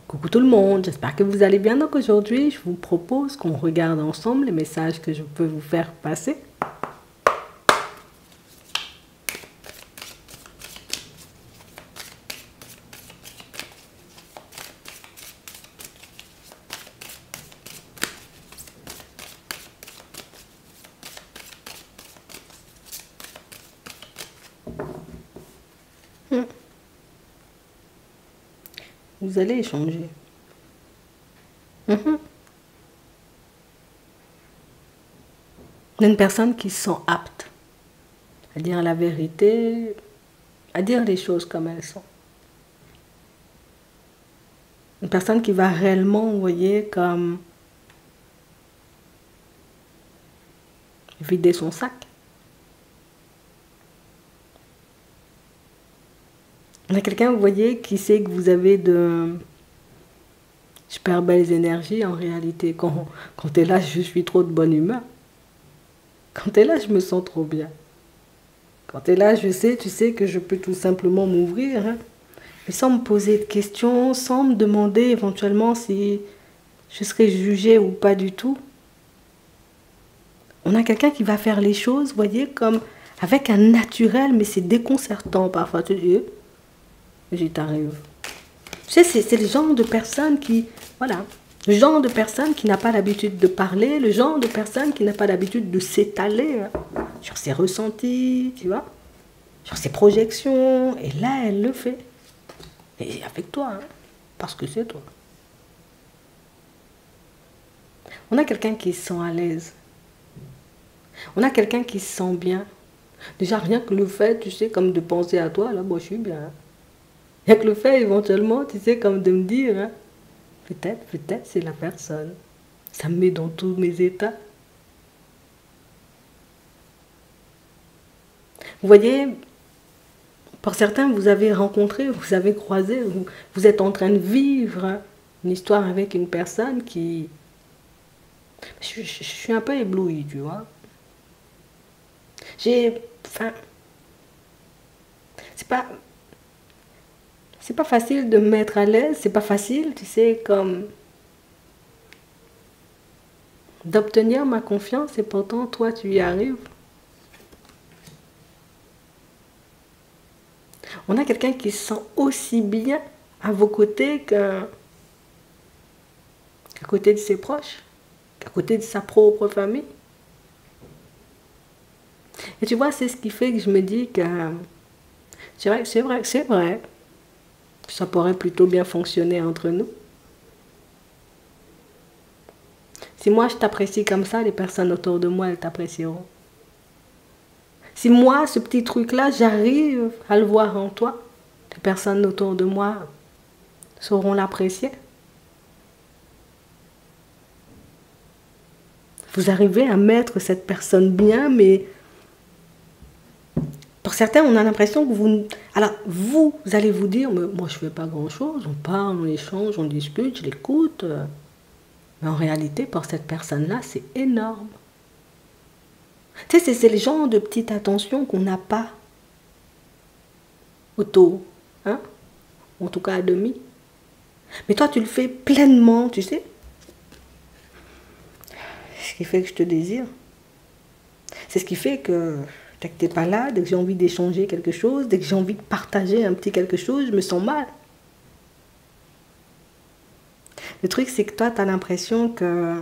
Coucou tout le monde, j'espère que vous allez bien. Donc aujourd'hui, je vous propose qu'on regarde ensemble les messages que je peux vous faire passer. Vous allez échanger. Il y a une personne qui se sent apte à dire la vérité, à dire les choses comme elles sont. Une personne qui va réellement, vous voyez, comme vider son sac. Il y a quelqu'un, vous voyez, qui sait que vous avez de super belles énergies en réalité. Quand tu es là, je suis trop de bonne humeur. Quand tu es là, je me sens trop bien. Quand tu es là, je sais, tu sais que je peux tout simplement m'ouvrir. Hein, mais sans me poser de questions, sans me demander éventuellement si je serai jugée ou pas du tout. On a quelqu'un qui va faire les choses, vous voyez, comme avec un naturel, mais c'est déconcertant parfois. Tu dis, j'y t'arrive. Tu sais, c'est le genre de personne qui, voilà, le genre de personne qui n'a pas l'habitude de parler, le genre de personne qui n'a pas l'habitude de s'étaler hein, sur ses ressentis, tu vois, sur ses projections. Et là, elle le fait. Et avec toi, hein, parce que c'est toi. On a quelqu'un qui se sent à l'aise. On a quelqu'un qui se sent bien. Déjà, rien que le fait, tu sais, comme de penser à toi, là, moi, je suis bien. Rien que le fait, éventuellement, tu sais, comme de me dire, hein, peut-être, c'est la personne. Ça me met dans tous mes états. Vous voyez, pour certains, vous avez rencontré, vous avez croisé, vous êtes en train de vivre une histoire avec une personne qui... Je suis un peu éblouie, tu vois. Enfin, c'est pas facile de me mettre à l'aise, c'est pas facile, tu sais, comme d'obtenir ma confiance et pourtant toi tu y arrives. On a quelqu'un qui se sent aussi bien à vos côtés qu'à côté de ses proches, qu'à côté de sa propre famille. Et tu vois, c'est ce qui fait que je me dis que c'est vrai, ça pourrait plutôt bien fonctionner entre nous. Si moi je t'apprécie comme ça, les personnes autour de moi, elles t'apprécieront. Si moi, ce petit truc-là, j'arrive à le voir en toi, les personnes autour de moi sauront l'apprécier. Vous arrivez à mettre cette personne bien, mais pour certains, on a l'impression que vous... Alors, vous allez vous dire, mais moi, je ne fais pas grand-chose, on parle, on échange, on discute, je l'écoute. Mais en réalité, pour cette personne-là, c'est énorme. Tu sais, c'est le genre de petite attention qu'on n'a pas autour, hein? En tout cas à demi. Mais toi, tu le fais pleinement, tu sais. Ce qui fait que je te désire. C'est ce qui fait que dès que tu n'es pas là, dès que j'ai envie d'échanger quelque chose, dès que j'ai envie de partager un petit quelque chose, je me sens mal. Le truc, c'est que toi, tu as l'impression que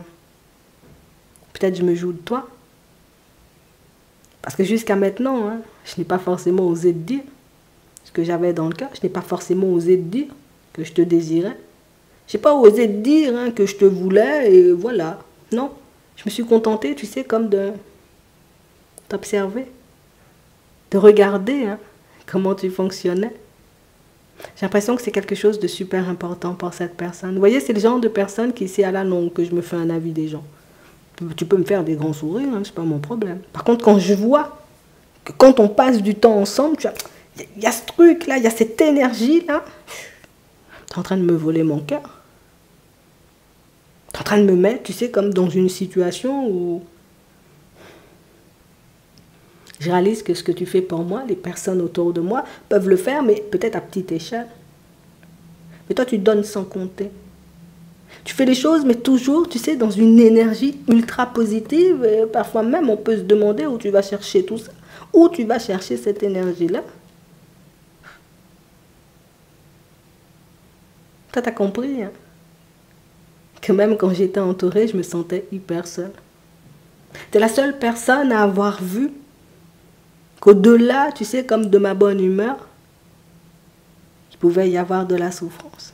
peut-être je me joue de toi. Parce que jusqu'à maintenant, hein, je n'ai pas forcément osé te dire ce que j'avais dans le cœur. Je n'ai pas forcément osé te dire que je te désirais. Je n'ai pas osé te dire hein, que je te voulais et voilà. Non, je me suis contentée, tu sais, comme de t'observer, de regarder hein, comment tu fonctionnais. J'ai l'impression que c'est quelque chose de super important pour cette personne. Vous voyez, c'est le genre de personne qui sait à la longue que je me fais un avis des gens. Tu peux me faire des grands sourires, hein, c'est pas mon problème. Par contre, quand je vois que quand on passe du temps ensemble, il y a ce truc-là, il y a cette énergie-là, tu es en train de me voler mon cœur. Tu es en train de me mettre, tu sais, comme dans une situation où je réalise que ce que tu fais pour moi, les personnes autour de moi peuvent le faire, mais peut-être à petite échelle. Mais toi, tu donnes sans compter. Tu fais les choses, mais toujours, tu sais, dans une énergie ultra positive. Et parfois même, on peut se demander où tu vas chercher tout ça. Où tu vas chercher cette énergie-là. Toi, t'as compris, hein? Que même quand j'étais entourée, je me sentais hyper seule. T'es la seule personne à avoir vu qu'au-delà, tu sais, comme de ma bonne humeur, il pouvait y avoir de la souffrance.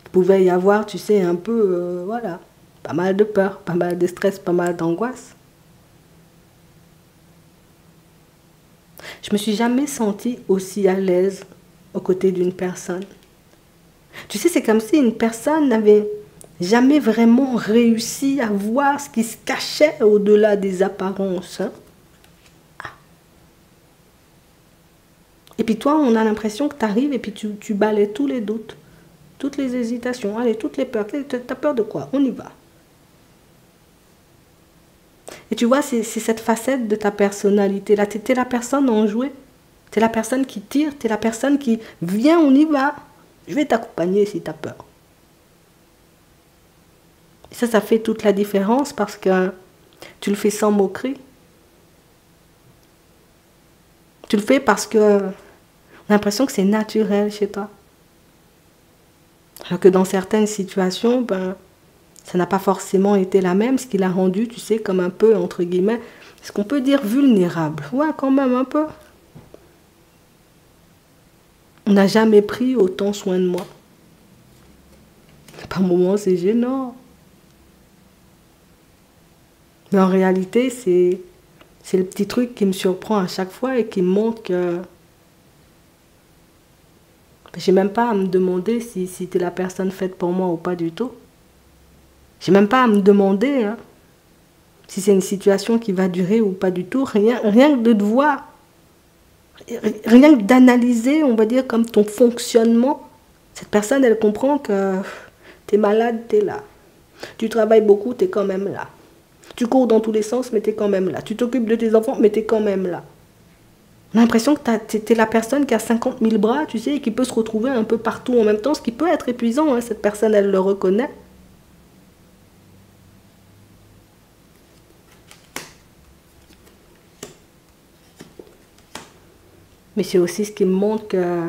Il pouvait y avoir, tu sais, un peu, voilà, pas mal de peur, pas mal de stress, pas mal d'angoisse. Je me suis jamais sentie aussi à l'aise aux côtés d'une personne. Tu sais, c'est comme si une personne n'avait jamais vraiment réussi à voir ce qui se cachait au-delà des apparences. Hein. Et puis toi, on a l'impression que tu arrives et puis tu balais tous les doutes, toutes les hésitations, allez, toutes les peurs. T'as peur de quoi? On y va. Et tu vois, c'est cette facette de ta personnalité. Là, tu es la personne enjouée. Tu es la personne qui tire, tu es la personne qui vient, on y va. Je vais t'accompagner si tu as peur. Et ça fait toute la différence parce que tu le fais sans moquerie. Tu le fais parce que on a l'impression que c'est naturel chez toi. Alors que dans certaines situations, ben, ça n'a pas forcément été la même, ce qui l'a rendu, tu sais, comme un peu, entre guillemets, est-ce qu'on peut dire vulnérable? Ouais, quand même un peu. On n'a jamais pris autant soin de moi. Par moments, c'est gênant. Mais en réalité, c'est le petit truc qui me surprend à chaque fois et qui me montre que j'ai même pas à me demander si tu es la personne faite pour moi ou pas du tout. J'ai même pas à me demander hein, si c'est une situation qui va durer ou pas du tout. Rien que de te voir, rien que d'analyser, on va dire, comme ton fonctionnement. Cette personne, elle comprend que tu es malade, tu es là. Tu travailles beaucoup, tu es quand même là. Tu cours dans tous les sens, mais tu es quand même là. Tu t'occupes de tes enfants, mais tu es quand même là. On a l'impression que tu es la personne qui a 50 000 bras, tu sais, et qui peut se retrouver un peu partout en même temps, ce qui peut être épuisant. Hein, cette personne, elle le reconnaît. Mais c'est aussi ce qui me montre que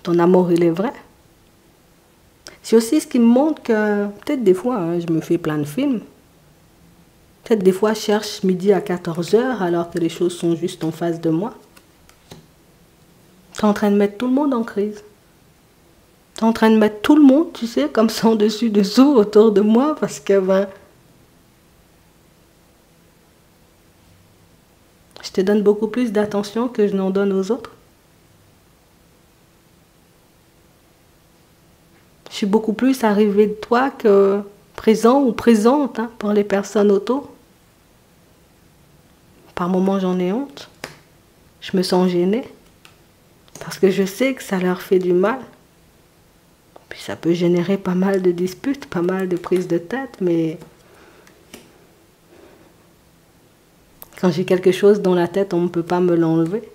ton amour, il est vrai. C'est aussi ce qui me montre que, peut-être des fois, hein, je me fais plein de films. Peut-être des fois, je cherche midi à 14 h alors que les choses sont juste en face de moi. Tu es en train de mettre tout le monde en crise. Tu es en train de mettre tout le monde, tu sais, comme ça en dessus, dessous, autour de moi, parce que, ben, je te donne beaucoup plus d'attention que je n'en donne aux autres. Je suis beaucoup plus arrivée de toi que présent ou présente hein, pour les personnes autour. Par moments, j'en ai honte. Je me sens gênée. Parce que je sais que ça leur fait du mal. Puis ça peut générer pas mal de disputes, pas mal de prises de tête, mais quand j'ai quelque chose dans la tête, on ne peut pas me l'enlever.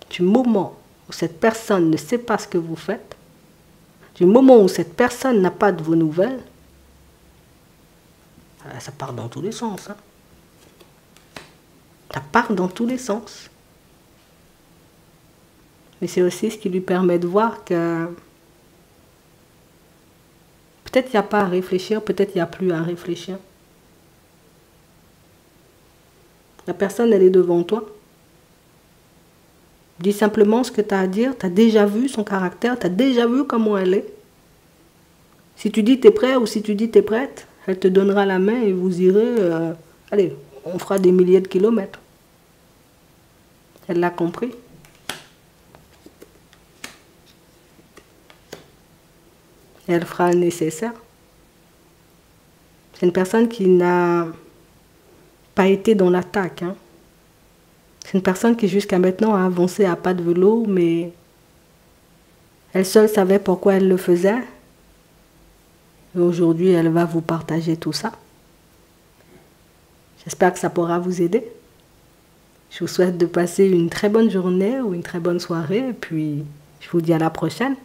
Du moment où cette personne ne sait pas ce que vous faites, du moment où cette personne n'a pas de vos nouvelles, ça part dans tous les sens. Hein. Ça part dans tous les sens. Mais c'est aussi ce qui lui permet de voir que peut-être il n'y a pas à réfléchir, peut-être il n'y a plus à réfléchir. La personne, elle est devant toi. Dis simplement ce que tu as à dire, tu as déjà vu son caractère, tu as déjà vu comment elle est. Si tu dis tu es prêt ou si tu dis tu es prête, elle te donnera la main et vous irez, allez, on fera des milliers de kilomètres. Elle l'a compris. Et elle fera le nécessaire. C'est une personne qui n'a pas été dans l'attaque. Hein. C'est une personne qui jusqu'à maintenant a avancé à pas de vélo, mais elle seule savait pourquoi elle le faisait. Et aujourd'hui, elle va vous partager tout ça. J'espère que ça pourra vous aider. Je vous souhaite de passer une très bonne journée ou une très bonne soirée. Et puis, je vous dis à la prochaine.